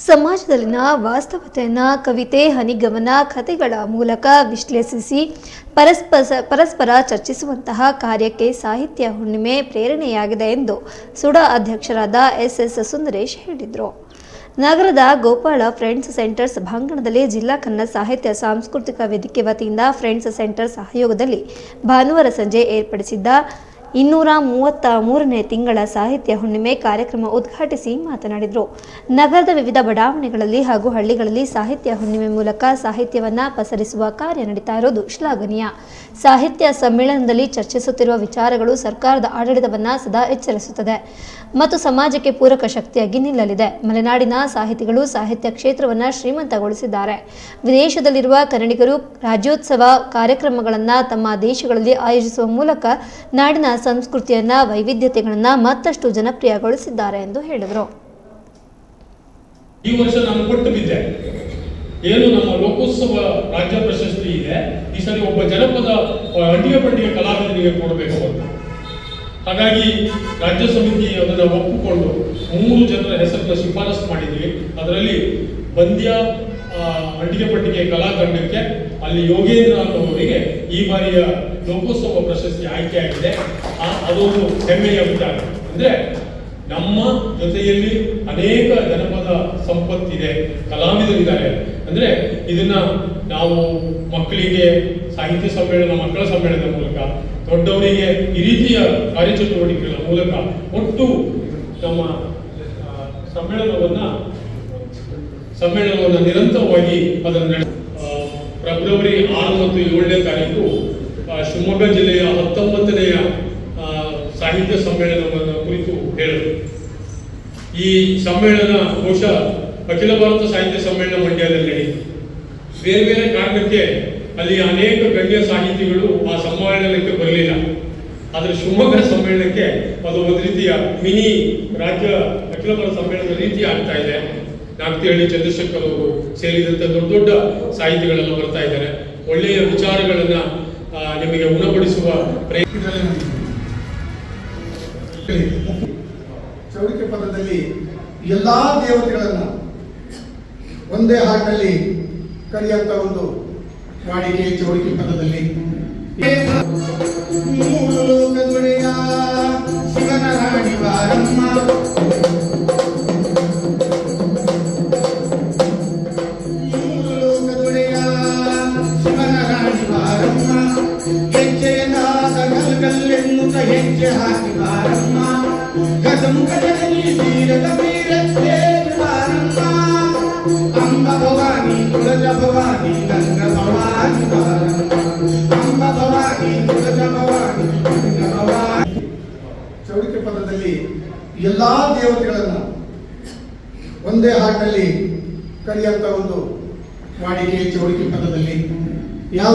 ಸಮಾಜದಲ್ಲಿನ ವಾಸ್ತವತೆಯನ್ನು ಕವಿತೆ, ಹನಿಗಮನ, ಕಥೆಗಳ ಮೂಲಕ ವಿಶ್ಲೇಷಿಸಿ ಪರಸ್ಪರ ಚರ್ಚಿಸುವಂತಹ ಕಾರ್ಯಕ್ಕೆ ಸಾಹಿತ್ಯ ಹುಣ್ಣಿಮೆ ಪ್ರೇರಣೆಯಾಗಿದೆ ಎಂದು ಸುಡಾ ಅಧ್ಯಕ್ಷರಾದ ಎಸ್ ಸುಂದರೇಶ್ ಹೇಳಿದರು. ನಗರದ ಗೋಪಾಳ ಫ್ರೆಂಡ್ಸ್ ಸೆಂಟರ್ ಸಭಾಂಗಣದಲ್ಲಿ ಜಿಲ್ಲಾ ಕನ್ನಡ ಸಾಹಿತ್ಯ ಸಾಂಸ್ಕೃತಿಕ ವೇದಿಕೆ ವತಿಯಿಂದ ಫ್ರೆಂಡ್ಸ್ ಸೆಂಟರ್ ಸಹಯೋಗದಲ್ಲಿ ಭಾನುವಾರ ಸಂಜೆ ಏರ್ಪಡಿಸಿದ್ದ 233ನೇ ತಿಂಗಳ ಸಾಹಿತ್ಯ ಹುಣ್ಣಿಮೆ ಕಾರ್ಯಕ್ರಮ ಉದ್ಘಾಟಿಸಿ ಮಾತನಾಡಿದರು. ನಗರದ ವಿವಿಧ ಬಡಾವಣೆಗಳಲ್ಲಿ ಹಾಗೂ ಹಳ್ಳಿಗಳಲ್ಲಿ ಸಾಹಿತ್ಯ ಹುಣ್ಣಿಮೆ ಮೂಲಕ ಸಾಹಿತ್ಯವನ್ನು ಪಸರಿಸುವ ಕಾರ್ಯ ನಡೀತಾ ಇರೋದು ಶ್ಲಾಘನೀಯ. ಸಾಹಿತ್ಯ ಸಮ್ಮೇಳನದಲ್ಲಿ ಚರ್ಚಿಸುತ್ತಿರುವ ವಿಚಾರಗಳು ಸರ್ಕಾರದ ಆಡಳಿತವನ್ನು ಸದಾ ಎಚ್ಚರಿಸುತ್ತದೆ ಮತ್ತು ಸಮಾಜಕ್ಕೆ ಪೂರಕ ಶಕ್ತಿಯಾಗಿ ನಿಲ್ಲಲಿದೆ. ಮಲೆನಾಡಿನ ಸಾಹಿತಿಗಳು ಸಾಹಿತ್ಯ ಕ್ಷೇತ್ರವನ್ನು ಶ್ರೀಮಂತಗೊಳಿಸಿದ್ದಾರೆ. ವಿದೇಶದಲ್ಲಿರುವ ಕನ್ನಡಿಗರು ರಾಜ್ಯೋತ್ಸವ ಕಾರ್ಯಕ್ರಮಗಳನ್ನು ತಮ್ಮ ದೇಶಗಳಲ್ಲಿ ಆಯೋಜಿಸುವ ಮೂಲಕ ನಾಡಿನ ಸಂಸ್ಕೃತಿಯನ್ನ ವೈವಿಧ್ಯತೆಗಳನ್ನ ಮತ್ತಷ್ಟು ಜನಪ್ರಿಯಗೊಳಿಸಿದ್ದಾರೆ ಎಂದು ಹೇಳಿದರು. ಈ ವರ್ಷ ನಾವು ಕೊಟ್ಟು ಬಿದ್ದೆ ಏನು ನಮ್ಮ ಲೋಕೋತ್ಸವ ರಾಜ್ಯ ಪ್ರಶಸ್ತಿ ಇದೆ. ಈ ಸರಿ ಒಬ್ಬ ಜನಪದ ಅಡಿಗೆ ಪಂಡಿಗೆ ಕಲಾವಿದನಿಗೆ ಕೊಡಬೇಕು ಅಂತ, ಹಾಗಾಗಿ ರಾಜ್ಯ ಸಮಿತಿ ಅದನ್ನು ಒಪ್ಪಿಕೊಂಡು 3 ಜನರ ಹೆಸರನ್ನು ಶಿಫಾರಸು ಮಾಡಿದ್ವಿ. ಅದರಲ್ಲಿ ಬಂದ್ಯ ಅಡಿಗೆ ಪಂಡಿಗೆ ಕಲಾತಂಡಕ್ಕೆ ಅಲ್ಲಿ ಯೋಗೇಂದ್ರ ಅವರಿಗೆ ಈ ಬಾರಿಯ ಲೋಕೋತ್ಸವ ಪ್ರಶಸ್ತಿ ಆಯ್ಕೆಯಾಗಿದೆ. ಅದೊಂದು ಹೆಮ್ಮೆಯ ವಿಚಾರ. ಅಂದ್ರೆ ನಮ್ಮ ಜೊತೆಯಲ್ಲಿ ಅನೇಕ ಜನಪದ ಸಂಪತ್ತಿದೆ, ಕಲಾವಿದರಿದ್ದಾರೆ. ಅಂದ್ರೆ ಇದನ್ನ ನಾವು ಮಕ್ಕಳಿಗೆ ಸಾಹಿತ್ಯ ಸಮ್ಮೇಳನ, ಮಕ್ಕಳ ಸಮ್ಮೇಳನದ ಮೂಲಕ, ದೊಡ್ಡವರಿಗೆ ಈ ರೀತಿಯ ಕಾರ್ಯಚಟುವಟಿಕೆಗಳ ಮೂಲಕ ಒಟ್ಟು ನಮ್ಮ ಸಮ್ಮೇಳನವನ್ನ ನಿರಂತರವಾಗಿ ಅದನ್ನು ಫೆಬ್ರವರಿ 6 ಮತ್ತು 7ನೇ ತಾರೀಕು ಶಿವಮೊಗ್ಗ ಜಿಲ್ಲೆಯ 19ನೇ ಸಾಹಿತ್ಯ ಸಮ್ಮೇಳನವನ್ನು ಕುರಿತು ಹೇಳಿದರು. ಈ ಸಮ್ಮೇಳನ ಬಹುಶಃ ಅಖಿಲ ಭಾರತ ಸಾಹಿತ್ಯ ಸಮ್ಮೇಳನ ಮಂಡ್ಯದಲ್ಲಿ ನಡೆಯಿತು. ಬೇರೆ ಬೇರೆ ಕಾರಣಕ್ಕೆ ಅಲ್ಲಿ ಅನೇಕ ಗಣ್ಯ ಸಾಹಿತಿಗಳು ಆ ಸಮ್ಮೇಳನಕ್ಕೆ ಬರಲಿಲ್ಲ. ಆದರೆ ಶಿವಮೊಗ್ಗ ಸಮ್ಮೇಳನಕ್ಕೆ ಅದು ಒಂದು ರೀತಿಯ ಮಿನಿ ರಾಜ್ಯ ಅಖಿಲ ಭಾರತ ಸಮ್ಮೇಳನದ ರೀತಿ ಆಗ್ತಾ ಇದೆ. ನಾಗ್ತಿಹಳ್ಳಿ ಚಂದ್ರಶೇಖರ್ ಅವರು ಸೇರಿದಂತೆ ದೊಡ್ಡ ದೊಡ್ಡ ಸಾಹಿತಿಗಳೆಲ್ಲ ಬರ್ತಾ ಇದ್ದಾರೆ. ಒಳ್ಳೆಯ ವಿಚಾರಗಳನ್ನ ನಿಮಗೆ ಉಣಬಡಿಸುವ ಪ್ರಯತ್ನದಲ್ಲಿ ಚೌಡಿಕೆ ಪದದಲ್ಲಿ ಎಲ್ಲಾ ದೇವತೆಗಳನ್ನ ಒಂದೇ ಹಾಡಿನಲ್ಲಿ ಕರೆಯುವಂತ ಒಂದು ವಾಡಿಕೆ ಚೌಡಿಕೆ ಪದದಲ್ಲಿ ಶಿವನ ರಾಣಿ ಬಾರಮ್ಮ, ಹೆಜ್ಜೆ ಹಾಕಿ ಬಾರಮ್ಮ, ಗಜಮುಖದಲ್ಲಿ ತೀರದ ಬೀರತ್ತೆ ಬಾರಮ್ಮ, ಅಂಬ ಭವಾನಿ ತುಳಜ ಭವಾನಿ ಗಂಗ ಭವಾನಿ ಬಾರಮ್ಮ, ಅಂಬ ಭವಾನಿ ತುಳಜ ಭವಾನಿ ಗಂಗ ಭವಾನಿ. ಚೌಡಿಕೆ ಪದದಲ್ಲಿ ಎಲ್ಲಾ ದೇವತೆಗಳನ್ನ ಒಂದೇ ಹಾಡಿನಲ್ಲಿ ಕರೆಯುವಂತ ಒಂದು ವಾಡಿಕೆ ಚೌಡಿಕೆ ಪದದಲ್ಲಿ ಯಾವ